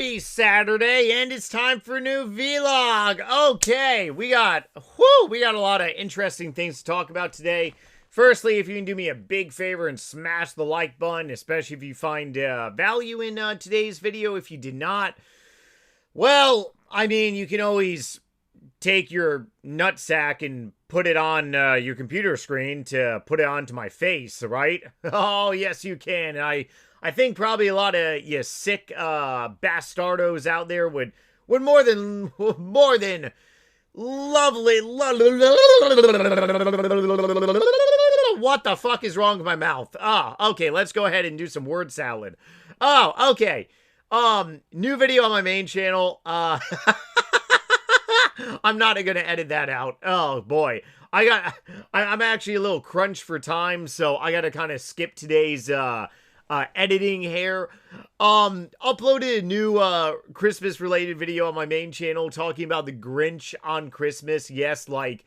Happy Saturday, and it's time for a new vlog. Okay, we got a lot of interesting things to talk about today. Firstly, if you can do me a big favor and smash the like button, especially if you find value in today's video. If you did not, well, I mean, you can always take your nutsack and put it on your computer screen to put it onto my face, right? Oh, yes, you can. And I think probably a lot of you sick bastardos out there would more than lovely. What the fuck is wrong with my mouth? Okay, let's go ahead and do some word salad. Okay. New video on my main channel. I'm not gonna edit that out. Oh boy. I'm actually a little crunched for time, so I gotta kind of skip today's editing here. Uploaded a new Christmas related video on my main channel talking about the Grinch on Christmas. Yes, like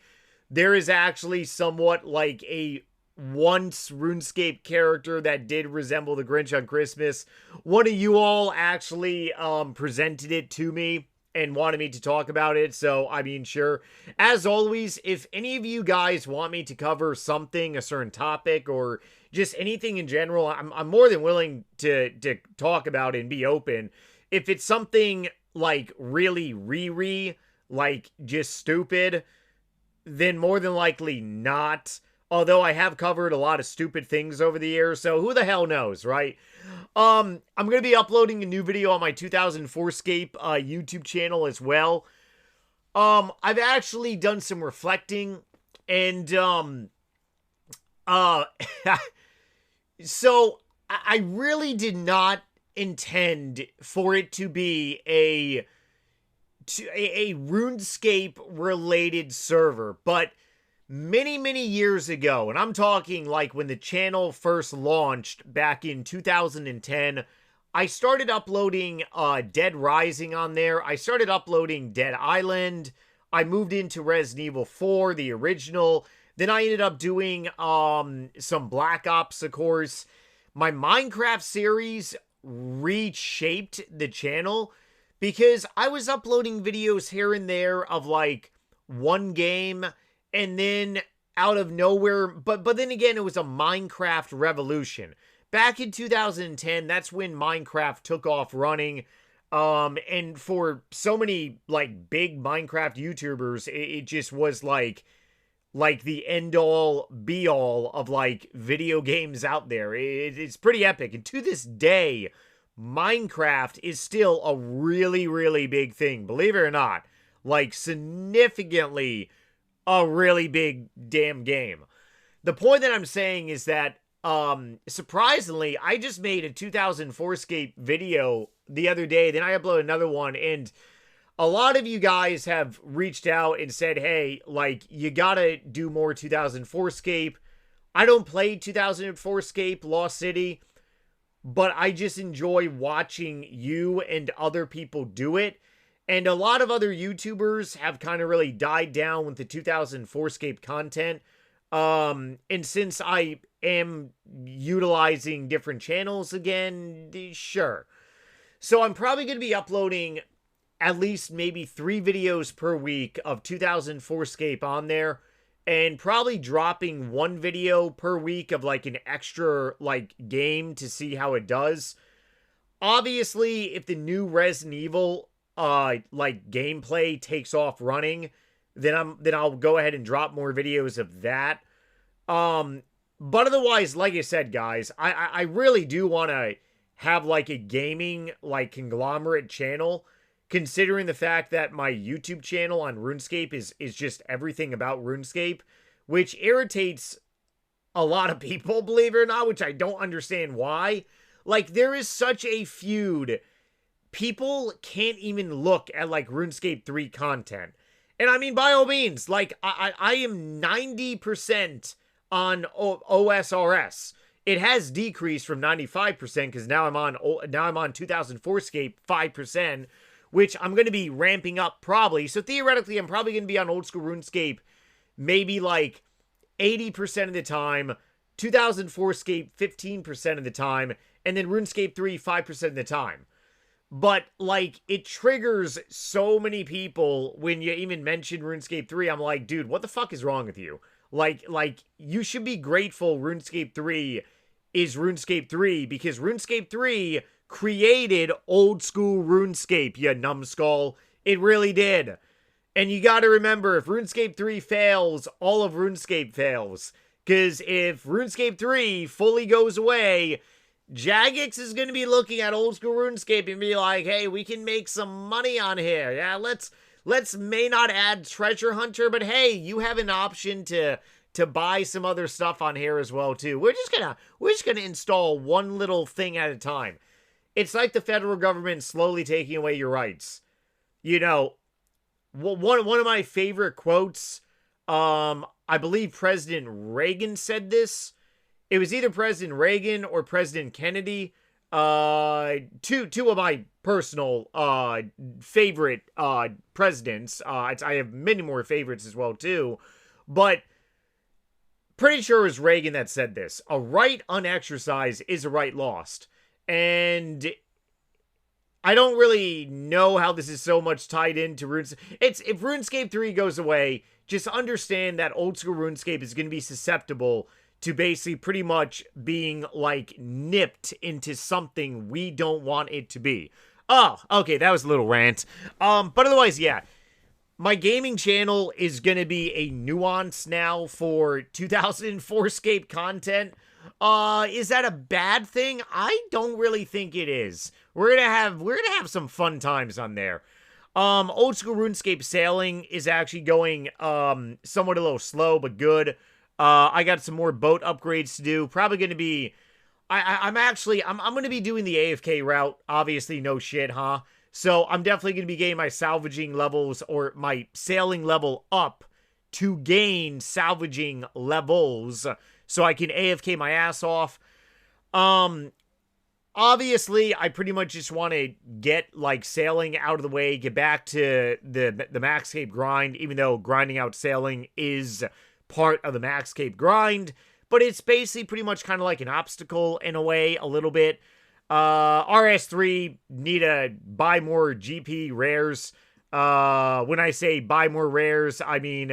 there is actually somewhat like a once RuneScape character that did resemble the Grinch on Christmas. One of you all actually presented it to me and wanted me to talk about it, so I mean, sure. As always, if any of you guys want me to cover something, a certain topic, or just anything in general, I'm more than willing to talk about it and be open. If it's something like really like just stupid, then more than likely not. Although I have covered a lot of stupid things over the years, so who the hell knows, right? I'm going to be uploading a new video on my 2004scape YouTube channel as well. I've actually done some reflecting, and so I really did not intend for it to be a RuneScape related server, but many years ago, and I'm talking like when the channel first launched back in 2010, I started uploading Dead Rising on there. I started uploading Dead Island. I moved into Resident Evil 4, the original. Then I ended up doing some Black Ops, of course. My Minecraft series reshaped the channel because I was uploading videos here and there of like one game, and then out of nowhere, but then again, it was a Minecraft revolution. Back in 2010, that's when Minecraft took off running. And for so many like big Minecraft YouTubers, it just was like the end all be all of like video games out there. It's pretty epic. And to this day, Minecraft is still a really big thing. Believe it or not, like significantly a really big damn game. The point that I'm saying is that, surprisingly, I just made a 2004scape video the other day, then I uploaded another one, and a lot of you guys have reached out and said, hey, like, you gotta do more 2004scape. I don't play 2004scape Lost City, but I just enjoy watching you and other people do it. And a lot of other YouTubers have kind of really died down with the 2004scape content. And since I am utilizing different channels again, sure. So I'm probably going to be uploading at least maybe 3 videos per week of 2004scape on there. And probably dropping 1 video per week of like an extra like game to see how it does. Obviously, if the new Resident Evil like gameplay takes off running, then I'll go ahead and drop more videos of that. But otherwise, like I said, guys, I really do want to have like a gaming like conglomerate channel, considering the fact that my YouTube channel on RuneScape is just everything about RuneScape, which irritates a lot of people, believe it or not, which I don't understand why. Like, there is such a feud. People can't even look at like RuneScape 3 content. And I mean, by all means, like I am 90% on OSRS. It has decreased from 95% because now I'm on 2004scape 5%, which I'm going to be ramping up probably. So theoretically, I'm probably going to be on old school RuneScape maybe like 80% of the time, 2004scape 15% of the time, and then RuneScape 3 5% of the time. But, like, it triggers so many people when you even mention RuneScape 3. I'm like, dude, what the fuck is wrong with you? Like, you should be grateful RuneScape 3 is RuneScape 3 because RuneScape 3 created old school RuneScape, you numbskull. It really did. And you gotta remember, if RuneScape 3 fails, all of RuneScape fails. Because if RuneScape 3 fully goes away, Jagex is going to be looking at old school RuneScape and be like, hey, we can make some money on here. Yeah, let's may not add Treasure Hunter, but hey, you have an option to buy some other stuff on here as well too. We're just gonna install one little thing at a time. It's like the federal government slowly taking away your rights. You know, one of my favorite quotes, I believe President Reagan said this. It was either President Reagan or President Kennedy. Two of my personal favorite presidents. I have many more favorites as well too, but pretty sure it was Reagan that said this. A right unexercised is a right lost. And I don't really know how this is so much tied into RuneScape. If RuneScape 3 goes away, just understand that old school RuneScape is going to be susceptible to basically pretty much being, like, nipped into something we don't want it to be. Oh, okay, that was a little rant. But otherwise, yeah. My gaming channel is going to be a nuance now for 2004scape content. Is that a bad thing? I don't really think it is. We're gonna have some fun times on there. Old school RuneScape sailing is actually going somewhat a little slow but good. I got some more boat upgrades to do. Probably gonna be I'm gonna be doing the AFK route. Obviously, no shit, huh? So I'm definitely gonna be getting my salvaging levels or my sailing level up to gain salvaging levels so I can AFK my ass off. Obviously, I pretty much just want to get, like, sailing out of the way, get back to the Maxscape grind, even though grinding out sailing is part of the Maxscape grind, but it's basically pretty much kind of like an obstacle in a way, a little bit. RS3, need to buy more GP rares. When I say buy more rares, I mean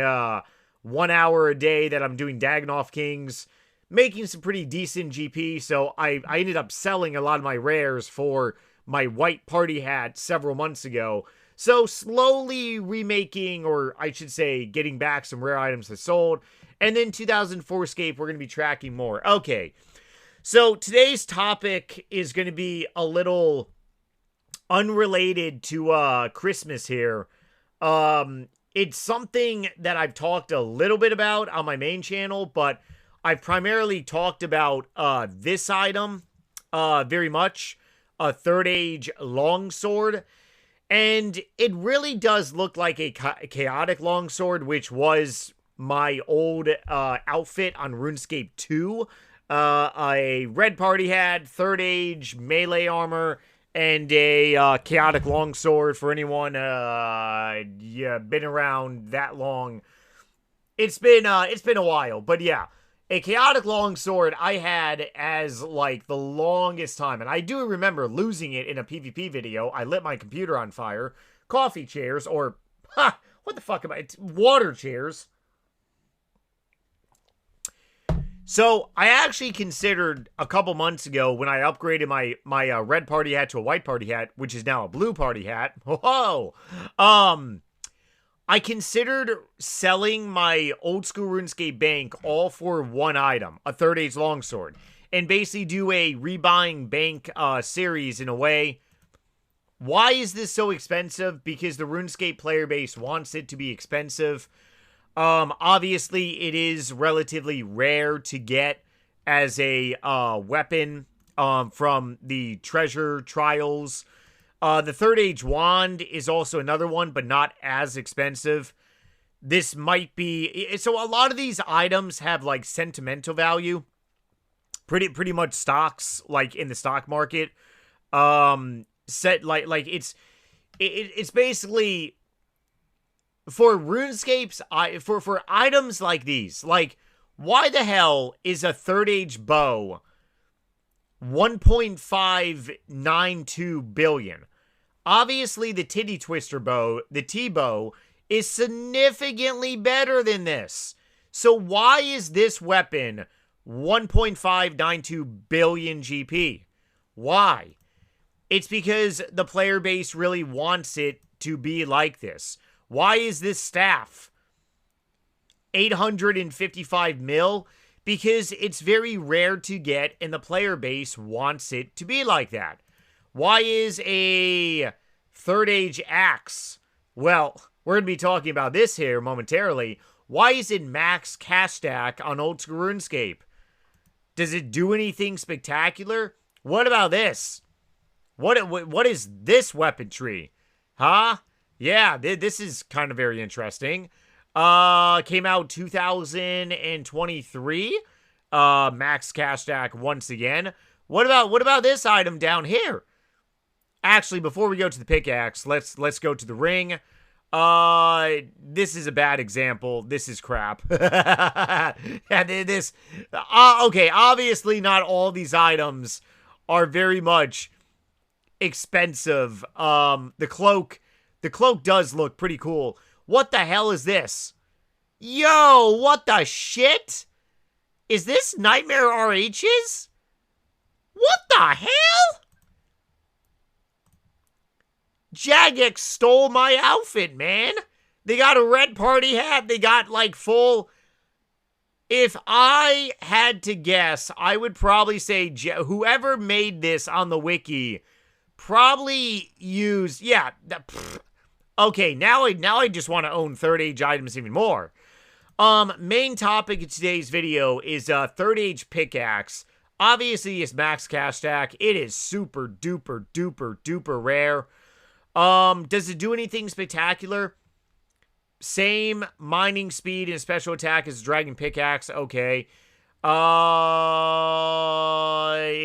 1 hour a day that I'm doing Dagonoth Kings, making some pretty decent GP, so I ended up selling a lot of my rares for my white party hat several months ago. So slowly remaking, or I should say getting back some rare items I sold. And then 2004scape, we're going to be tracking more. Okay, so today's topic is going to be a little unrelated to Christmas here. It's something that I've talked a little bit about on my main channel, but I've primarily talked about this item very much, a Third Age longsword, and it really does look like a chaotic longsword, which was my old outfit on RuneScape 2. A red party hat, Third Age, melee armor, and a chaotic longsword. For anyone been around that long, it's been a while, but yeah. A chaotic longsword I had as, like, the longest time. And I do remember losing it in a PvP video. I lit my computer on fire. Coffee chairs, or, what the fuck am I? It's water chairs. So, I actually considered a couple months ago when I upgraded my red party hat to a white party hat, which is now a blue party hat. Whoa! I considered selling my old school RuneScape bank all for one item, a Third Age longsword, and basically do a rebuying bank series in a way. Why is this so expensive? Because the RuneScape player base wants it to be expensive. Obviously, it is relatively rare to get as a weapon from the treasure trials. The Third Age wand is also another one, but not as expensive. This might be... So a lot of these items have, like, sentimental value. Pretty much stocks, like, in the stock market. It's basically... For RuneScapes, for items like these, like, why the hell is a Third Age bow 1.592 billion? Obviously, the Titty Twister bow, the T-bow, is significantly better than this. So why is this weapon 1.592 billion GP? Why? It's because the player base really wants it to be like this. Why is this staff 855 mil? Because it's very rare to get and the player base wants it to be like that. Why is a third age axe? Well, we're going to be talking about this here momentarily. Why is it max cash stack on Old School RuneScape? Does it do anything spectacular? What about this? What is this weaponry? Huh? Yeah, this is kind of very interesting. Came out 2023. Max cash stack once again. What about this item down here? Actually, before we go to the pickaxe, let's go to the ring. This is a bad example. This is crap. Okay, obviously not all these items are very much expensive. The cloak does look pretty cool. What the hell is this? Yo, what the shit? Is this Nightmare RH's? What the hell? Jagex stole my outfit, man. They got a red party hat. They got, like, full... If I had to guess, I would probably say whoever made this on the wiki probably used... Yeah. Okay, now I just want to own third age items even more. Main topic of today's video is third age pickaxe. Obviously, it's max cash stack. It is super duper duper duper rare. Does it do anything spectacular? Same mining speed and special attack as Dragon Pickaxe. Okay.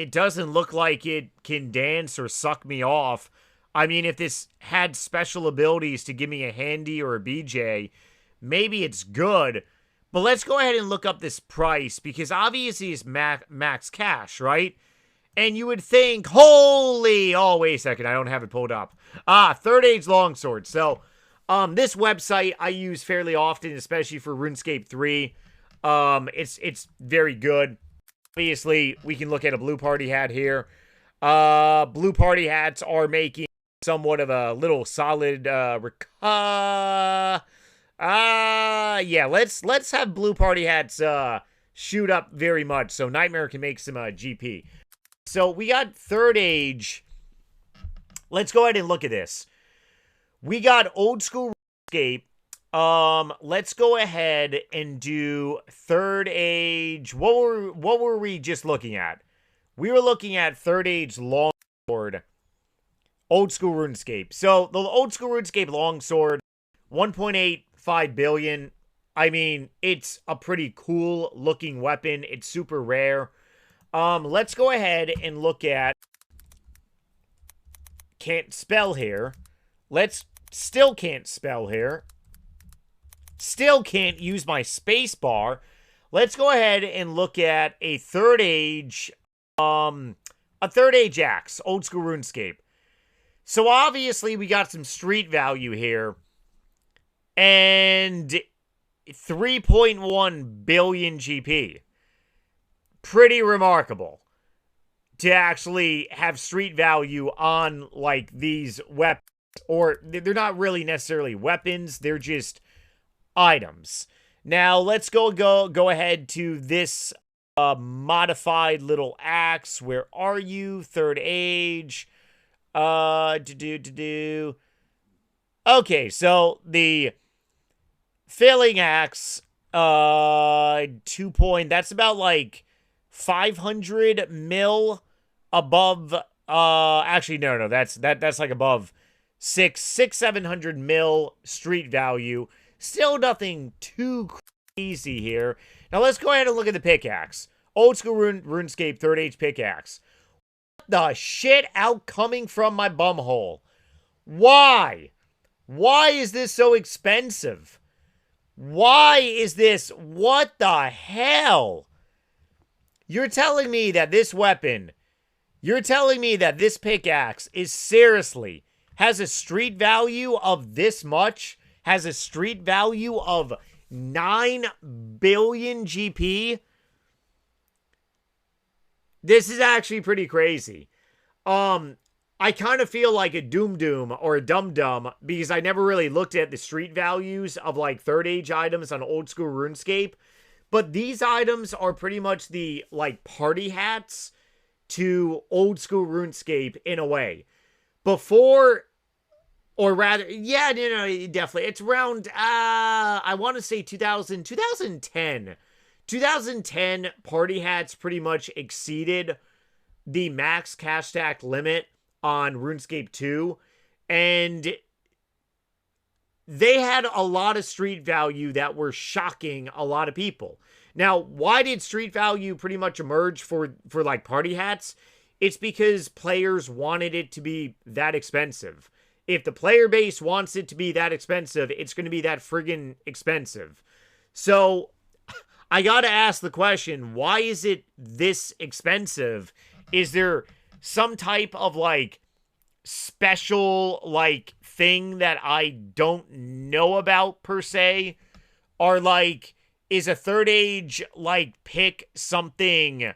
It doesn't look like it can dance or suck me off. I mean, if this had special abilities to give me a handy or a BJ, maybe it's good. But let's go ahead and look up this price, because obviously it's max cash, right? And you would think, holy... Oh, wait a second. I don't have it pulled up. Third Age Longsword. So, this website I use fairly often, especially for RuneScape 3. It's very good. Obviously, we can look at a blue party hat here. Blue party hats are making somewhat of a little solid, yeah, let's have blue party hats, shoot up very much so Nightmare can make some, GP. So, we got third age. Let's go ahead and look at this. We got Old School RuneScape. Let's go ahead and do third age. What were we just looking at? We were looking at third age longsword. Old School RuneScape. So, the Old School RuneScape longsword, 1.85 billion. I mean, it's a pretty cool looking weapon. It's super rare. Let's go ahead and look at... Can't spell here. Still can't spell here. Still can't use my space bar. Let's go ahead and look at a third age axe, Old School RuneScape. So obviously we got some street value here. And 3.1 billion GP. Pretty remarkable to actually have street value on, like, these weapons. Or they're not really necessarily weapons, they're just items. Now, let's go ahead to this modified little axe. Where are you? Third age. Okay, so the filling axe, 2 point, that's about like 500 mil above, actually, no, that's like above 700 mil street value. Still nothing too crazy here. Now let's go ahead and look at the pickaxe. Old School RuneScape third age pickaxe. What the shit out coming from my bumhole? Why? Why is this so expensive? Why is this? What the hell? You're telling me that this weapon, you're telling me that this pickaxe is seriously has a street value of this much, has a street value of 9 billion GP. This is actually pretty crazy. I kind of feel like a Doom or a Dum Dum because I never really looked at the street values of like third age items on old school RuneScape. But these items are pretty much the like party hats to old school RuneScape in a way. Before, or rather, yeah, definitely. It's around, I want to say 2010. 2010 party hats pretty much exceeded the max cash stack limit on RuneScape 2, and they had a lot of street value that were shocking a lot of people. Now, why did street value pretty much emerge for like party hats? It's because players wanted it to be that expensive. If the player base wants it to be that expensive, it's going to be that friggin' expensive. So, I gotta ask the question, why is it this expensive? Is there some type of like special like thing that I don't know about per se? Or like, is a third age like pick something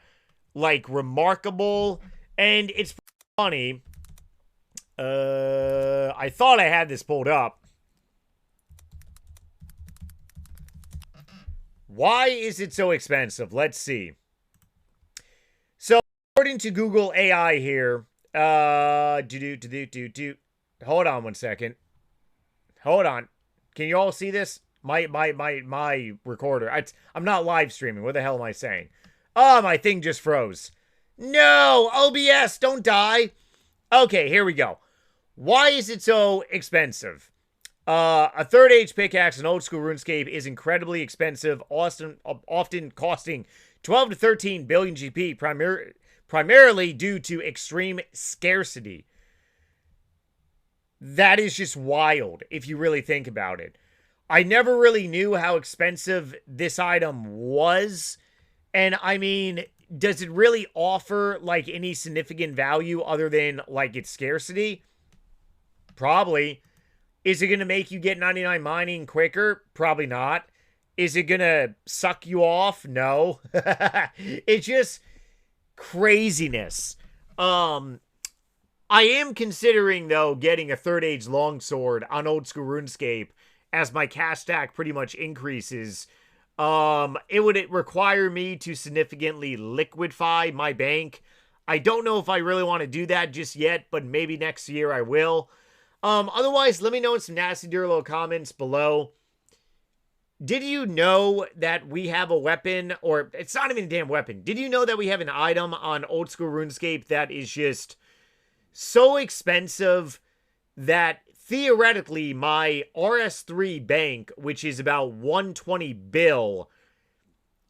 like remarkable? And it's funny. I thought I had this pulled up. Why is it so expensive? Let's see. So, according to Google AI here, hold on one second. Hold on. Can you all see this? My recorder. I'm not live streaming. What the hell am I saying? Oh, my thing just froze. No, OBS, don't die. Okay, here we go. Why is it so expensive? A third age pickaxe in old school RuneScape is incredibly expensive, often costing 12 to 13 billion GP, primarily due to extreme scarcity. That is just wild if you really think about it. I never really knew how expensive this item was. And I mean, does it really offer like any significant value other than like its scarcity? Probably. Is it going to make you get 99 mining quicker? Probably not. Is it going to suck you off? No. It's just craziness. I am considering, though, getting a third age longsword on old school RuneScape as my cash stack pretty much increases. It would require me to significantly liquefy my bank. I don't know if I really want to do that just yet, but maybe next year I will. Otherwise, let me know in some nasty dear little comments below. Did you know that we have a weapon, or it's not even a damn weapon. Did you know that we have an item on old school RuneScape that is just so expensive that theoretically my RS3 bank, which is about 120 bill,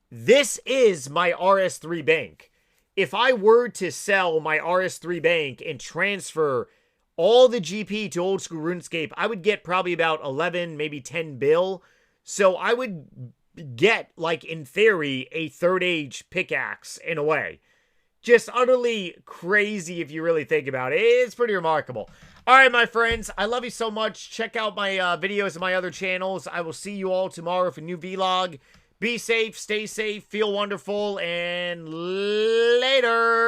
this is my RS3 bank. If I were to sell my RS3 bank and transfer all the GP to old school RuneScape, I would get probably about 11, maybe 10 bill. So I would get, like, in theory, a third age pickaxe in a way. Just utterly crazy if you really think about it. It's pretty remarkable. All right, my friends, I love you so much. Check out my videos on my other channels. I will see you all tomorrow for a new vlog. Be safe, stay safe, feel wonderful, and later.